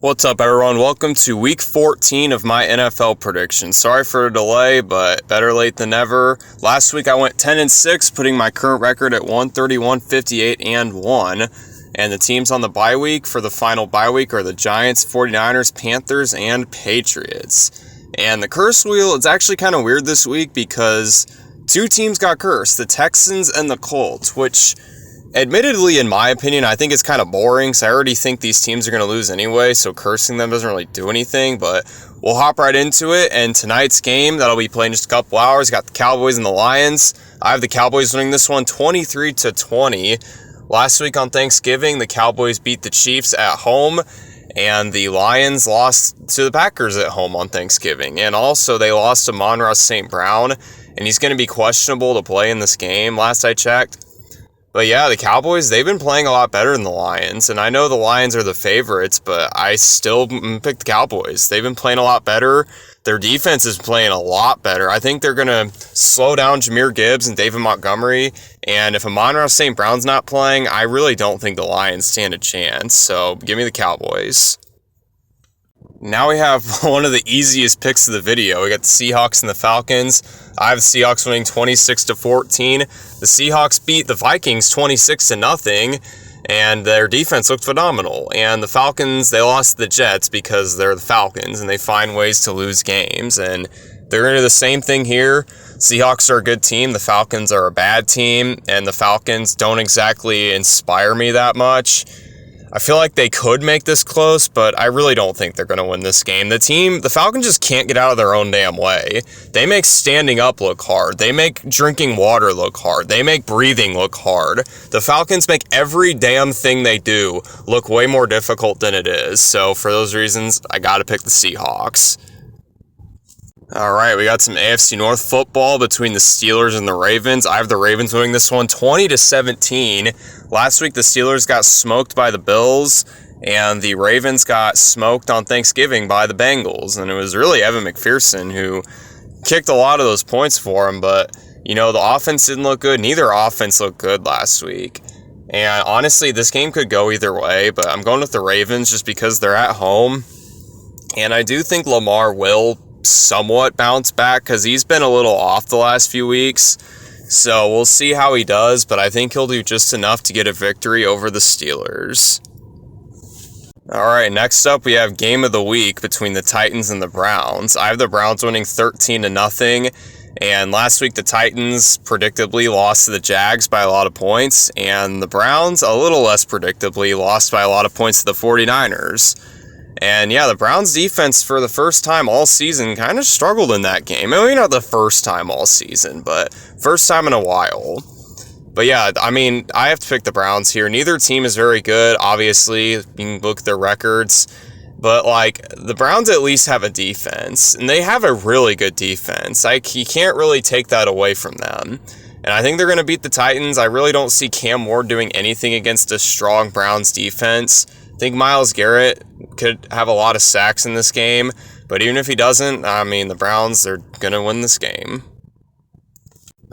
What's up, everyone? Welcome to week 14 of my NFL predictions. Sorry for the delay, but better late than never. Last week I went 10-6, putting my current record at 131, 58, and 1. And the teams on the bye week for the final bye week are the Giants, 49ers, Panthers, and Patriots. And the curse wheel is actually kind of weird this week because two teams got cursed, the Texans and the Colts, which admittedly, in my opinion, I think it's kind of boring, so I already think these teams are going to lose anyway, so cursing them doesn't really do anything, but we'll hop right into it. And tonight's game, that'll be playing in just a couple hours, got the Cowboys and the Lions. I have the Cowboys winning this one 23-20. Last week on Thanksgiving, the Cowboys beat the Chiefs at home, and the Lions lost to the Packers at home on Thanksgiving. And also, they lost to Amon-Ra St. Brown, and he's going to be questionable to play in this game, last I checked. But yeah, the Cowboys, they've been playing a lot better than the Lions, and I know the Lions are the favorites, but I still pick the Cowboys. They've been playing a lot better. Their defense is playing a lot better. I think they're going to slow down Jahmyr Gibbs and David Montgomery, and if Amon-Ra St. Brown's not playing, I really don't think the Lions stand a chance, so give me the Cowboys. Now we have one of the easiest picks of the video. We got the Seahawks and the Falcons. I have the Seahawks winning 26-14. The Seahawks beat the Vikings 26-0, and their defense looked phenomenal. And the Falcons, they lost to the Jets because they're the Falcons, and they find ways to lose games. And they're going to do the same thing here. Seahawks are a good team. The Falcons are a bad team, and the Falcons don't exactly inspire me that much. I feel like they could make this close, but I really don't think they're going to win this game. The Falcons just can't get out of their own damn way. They make standing up look hard. They make drinking water look hard. They make breathing look hard. The Falcons make every damn thing they do look way more difficult than it is. So for those reasons, I got to pick the Seahawks. All right, we got some AFC North football between the Steelers and the Ravens. I have the Ravens winning this one 20-17. Last week, the Steelers got smoked by the Bills, and the Ravens got smoked on Thanksgiving by the Bengals. And it was really Evan McPherson who kicked a lot of those points for him. But, you know, the offense didn't look good. Neither offense looked good last week. And honestly, this game could go either way, but I'm going with the Ravens just because they're at home. And I do think Lamar will somewhat bounce back because he's been a little off the last few weeks. So we'll see how he does, but I think he'll do just enough to get a victory over the Steelers. All right, next up we have game of the week between the Titans and the Browns. I have the Browns winning 13-0, and last week the Titans predictably lost to the Jags by a lot of points, and the Browns, a little less predictably, lost by a lot of points to the 49ers. And yeah, the Browns defense for the first time all season kind of struggled in that game. Maybe not the first time all season, but first time in a while. But yeah, I mean, I have to pick the Browns here. Neither team is very good, obviously. You can look at their records. But, like, the Browns at least have a defense, and they have a really good defense. Like, you can't really take that away from them. And I think they're going to beat the Titans. I really don't see Cam Ward doing anything against a strong Browns defense. I think Myles Garrett could have a lot of sacks in this game, but even if he doesn't, I mean, the Browns are going to win this game.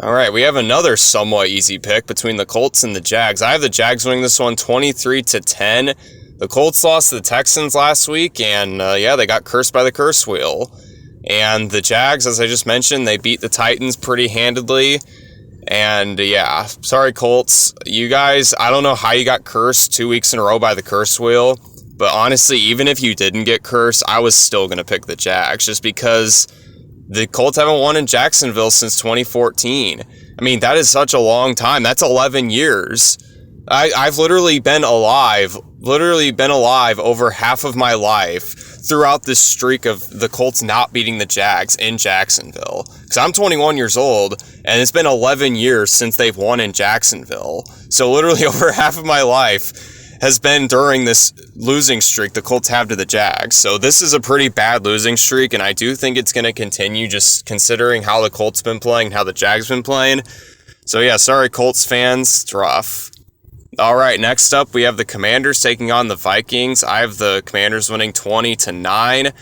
All right, we have another somewhat easy pick between the Colts and the Jags. I have the Jags winning this one 23-10. The Colts lost to the Texans last week, and yeah, they got cursed by the curse wheel. And the Jags, as I just mentioned, they beat the Titans pretty handedly. And yeah, sorry Colts, you guys, I don't know how you got cursed 2 weeks in a row by the curse wheel, but honestly, even if you didn't get cursed, I was still going to pick the Jags, just because the Colts haven't won in Jacksonville since 2014. I mean, that is such a long time. That's 11 years. I've literally been alive over half of my life throughout this streak of the Colts not beating the Jags in Jacksonville. Because I'm 21 years old, and it's been 11 years since they've won in Jacksonville. So literally over half of my life has been during this losing streak the Colts have to the Jags. So this is a pretty bad losing streak, and I do think it's going to continue just considering how the Colts been playing and how the Jags been playing. So yeah, sorry Colts fans, it's rough. All right, next up, we have the Commanders taking on the Vikings. I have the Commanders winning 20-9.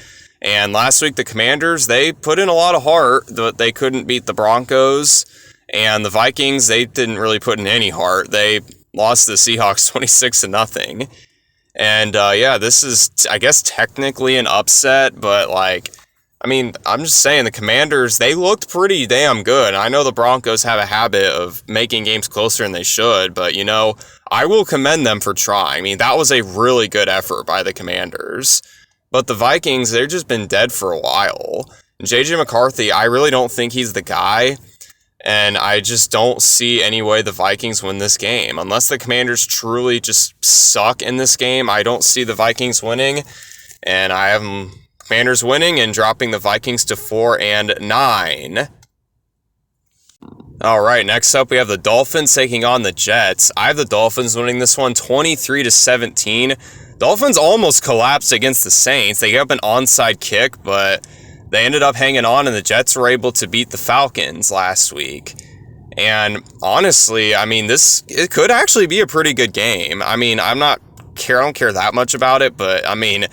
And last week, the Commanders, they put in a lot of heart, but they couldn't beat the Broncos. And the Vikings, they didn't really put in any heart. They lost to the Seahawks 26-0. And yeah, this is, I guess, technically an upset, but like, I mean, I'm just saying the Commanders, they looked pretty damn good. I know the Broncos have a habit of making games closer than they should, but, you know, I will commend them for trying. I mean, that was a really good effort by the Commanders. But the Vikings, they've just been dead for a while. J.J. McCarthy, I really don't think he's the guy. And I just don't see any way the Vikings win this game. Unless the Commanders truly just suck in this game, I don't see the Vikings winning. And I have them Commanders winning and dropping the Vikings to 4-9. All right, next up we have the Dolphins taking on the Jets. I have the Dolphins winning this one 23-17. Dolphins almost collapsed against the Saints. They gave up an onside kick, but they ended up hanging on, and the Jets were able to beat the Falcons last week. And honestly, I mean, it could actually be a pretty good game. I mean, I don't care that much about it, but I mean,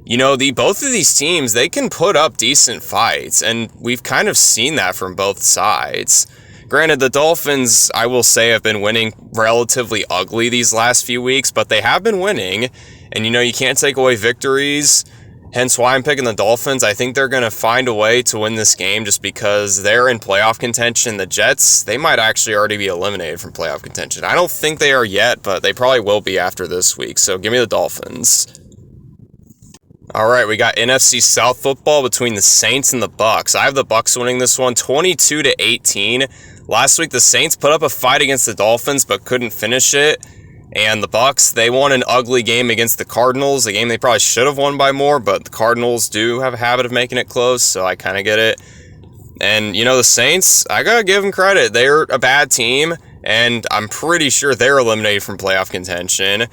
you know, both of these teams, they can put up decent fights, and we've kind of seen that from both sides. Granted, the Dolphins, I will say, have been winning relatively ugly these last few weeks, but they have been winning, and you know, you can't take away victories, hence why I'm picking the Dolphins. I think they're going to find a way to win this game just because they're in playoff contention. The Jets, they might actually already be eliminated from playoff contention. I don't think they are yet, but they probably will be after this week, so give me the Dolphins. All right, we got NFC South football between the Saints and the Bucks. I have the Bucks winning this one 22-18. Last week, the Saints put up a fight against the Dolphins but couldn't finish it. And the Bucks, they won an ugly game against the Cardinals, a game they probably should have won by more, but the Cardinals do have a habit of making it close, so I kind of get it. And, you know, the Saints, I got to give them credit. They're a bad team, and I'm pretty sure they're eliminated from playoff contention.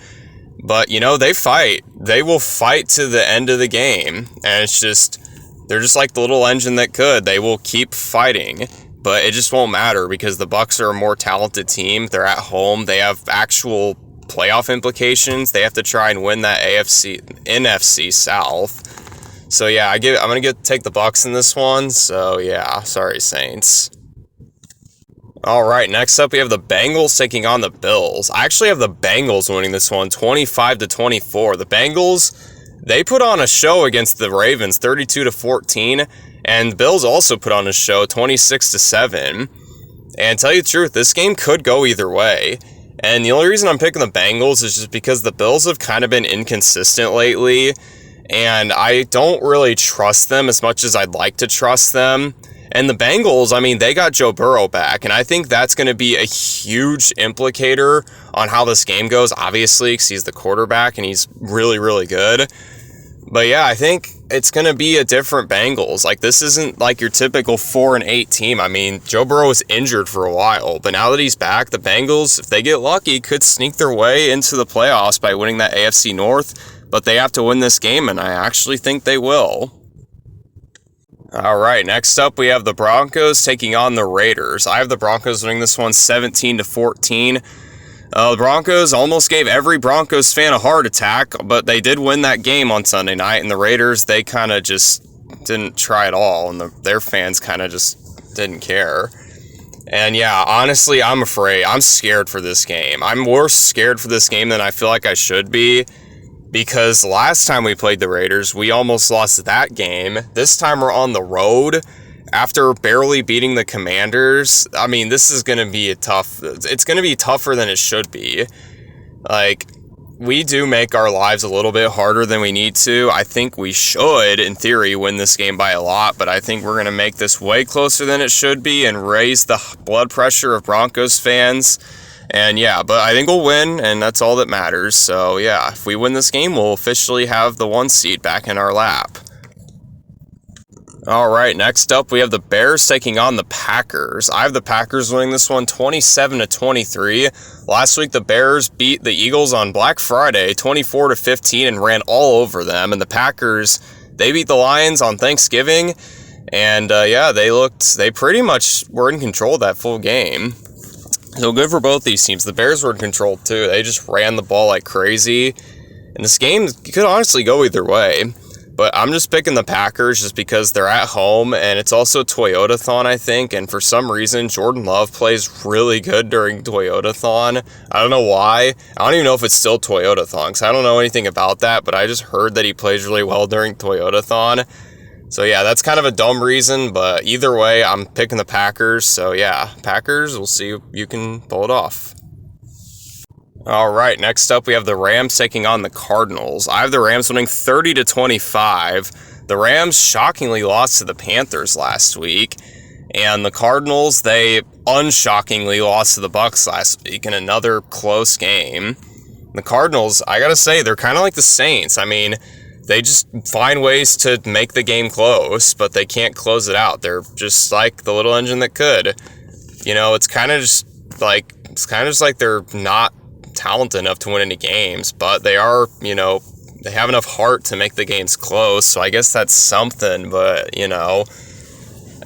But, you know, they fight. They will fight to the end of the game. And it's just, they're just like the little engine that could. They will keep fighting. But it just won't matter because the Bucks are a more talented team. They're at home. They have actual playoff implications. They have to try and win that NFC South. So, yeah, I'm going to take the Bucks in this one. So, yeah, sorry, Saints. All right, next up we have the Bengals taking on the Bills. I actually have the Bengals winning this one 25-24. The Bengals, they put on a show against the Ravens 32-14, and the Bills also put on a show 26-7. And tell you the truth, this game could go either way. And the only reason I'm picking the Bengals is just because the Bills have kind of been inconsistent lately, and I don't really trust them as much as I'd like to trust them. And the Bengals, I mean, they got Joe Burrow back, and I think that's going to be a huge implicator on how this game goes, obviously, because he's the quarterback, and he's really, really good. But yeah, I think it's going to be a different Bengals. Like, this isn't like your typical 4-8 team. I mean, Joe Burrow was injured for a while, but now that he's back, the Bengals, if they get lucky, could sneak their way into the playoffs by winning that AFC North, but they have to win this game, and I actually think they will. All right, next up we have the Broncos taking on the Raiders. I have the Broncos winning this one 17-14. The Broncos almost gave every Broncos fan a heart attack, but they did win that game on Sunday night, and the Raiders, they kind of just didn't try at all, and their fans kind of just didn't care. And yeah, honestly, I'm scared for this game. I'm more scared for this game than I feel like I should be. Because last time we played the Raiders, we almost lost that game. This time we're on the road after barely beating the Commanders. I mean, this is going to be it's going to be tougher than it should be. Like, we do make our lives a little bit harder than we need to. I think we should, in theory, win this game by a lot, but I think we're going to make this way closer than it should be and raise the blood pressure of Broncos fans. And yeah, but I think we'll win, and that's all that matters. So yeah, if we win this game, we'll officially have the 1 seed back in our lap. All right, next up, we have the Bears taking on the Packers. I have the Packers winning this one 27-23. Last week, the Bears beat the Eagles on Black Friday 24-15 and ran all over them. And the Packers, they beat the Lions on Thanksgiving. And yeah, they pretty much were in control of that full game. So good for both these teams. The Bears were in control too. They just ran the ball like crazy. And this game could honestly go either way. But I'm just picking the Packers just because they're at home, and it's also Toyotathon, I think. And for some reason, Jordan Love plays really good during Toyotathon. I don't know why. I don't even know if it's still Toyotathon, because I don't know anything about that. But I just heard that he plays really well during Toyotathon. So yeah, that's kind of a dumb reason. But either way, I'm picking the Packers. So yeah, Packers, we'll see if you can pull it off. All right, next up we have the Rams taking on the Cardinals. I have the Rams winning 30-25. The Rams shockingly lost to the Panthers last week, and the Cardinals, they unshockingly lost to the Bucs last week in another close game. The Cardinals, I gotta say, they're kind of like the Saints. I mean, they just find ways to make the game close, but they can't close it out. They're just like the little engine that could. You know, it's kind of just like they're not talented enough to win any games, but they are, you know, they have enough heart to make the games close, so I guess that's something, but, you know,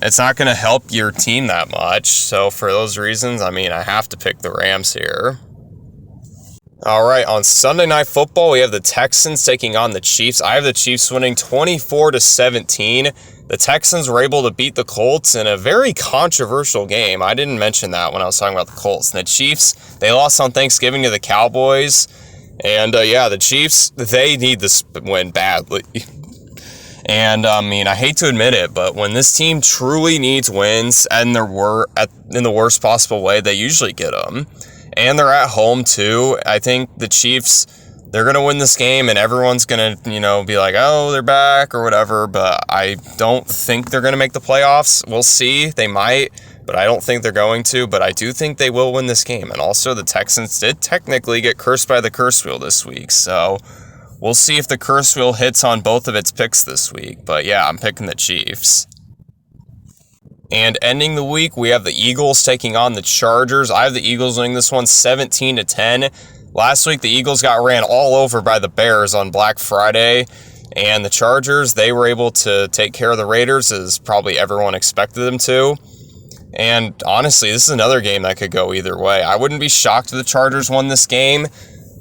it's not going to help your team that much, so for those reasons, I mean, I have to pick the Rams here. All right, on Sunday Night Football, we have the Texans taking on the Chiefs. I have the Chiefs winning 24-17. The Texans were able to beat the Colts in a very controversial game. I didn't mention that when I was talking about the Colts. And the Chiefs, they lost on Thanksgiving to the Cowboys. And yeah, the Chiefs, they need this win badly. And I mean, I hate to admit it, but when this team truly needs wins and in the worst possible way, they usually get them. And they're at home too. I think the Chiefs, they're going to win this game, and everyone's going to, you know, be like, oh, they're back or whatever, but I don't think they're going to make the playoffs. We'll see. They might, but I don't think they're going to, but I do think they will win this game. And also, the Texans did technically get cursed by the curse wheel this week, so we'll see if the curse wheel hits on both of its picks this week. But yeah, I'm picking the Chiefs. And ending the week, we have the Eagles taking on the Chargers. I have the Eagles winning this one 17-10. Last week, the Eagles got ran all over by the Bears on Black Friday, and the Chargers, they were able to take care of the Raiders as probably everyone expected them to. And honestly, this is another game that could go either way. I wouldn't be shocked if the Chargers won this game,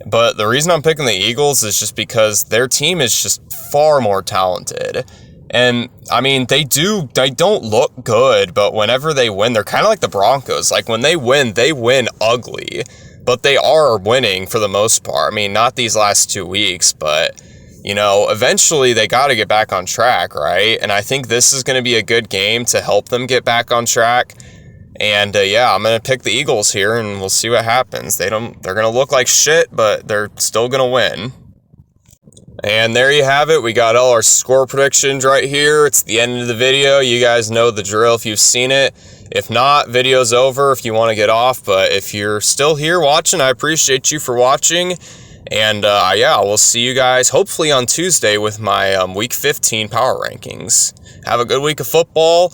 but the reason I'm picking the Eagles is just because their team is just far more talented. And, I mean, they don't look good, but whenever they win, they're kind of like the Broncos. Like, when they win ugly. But they are winning for the most part. I mean, not these last 2 weeks, but, you know, eventually they got to get back on track, right? And I think this is going to be a good game to help them get back on track. And, yeah, I'm going to pick the Eagles here, and we'll see what happens. They're going to look like shit, but they're still going to win. And there you have it. We got all our score predictions right here. It's the end of the video. You guys know the drill if you've seen it. If not, video's over if you want to get off. But if you're still here watching, I appreciate you for watching. And yeah, we'll see you guys hopefully on Tuesday with my Week 15 power rankings. Have a good week of football.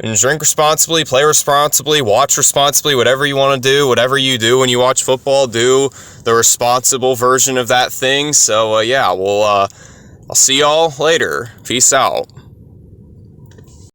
And drink responsibly, play responsibly, watch responsibly, whatever you want to do, whatever you do when you watch football, do the responsible version of that thing. So, yeah, I'll see y'all later. Peace out.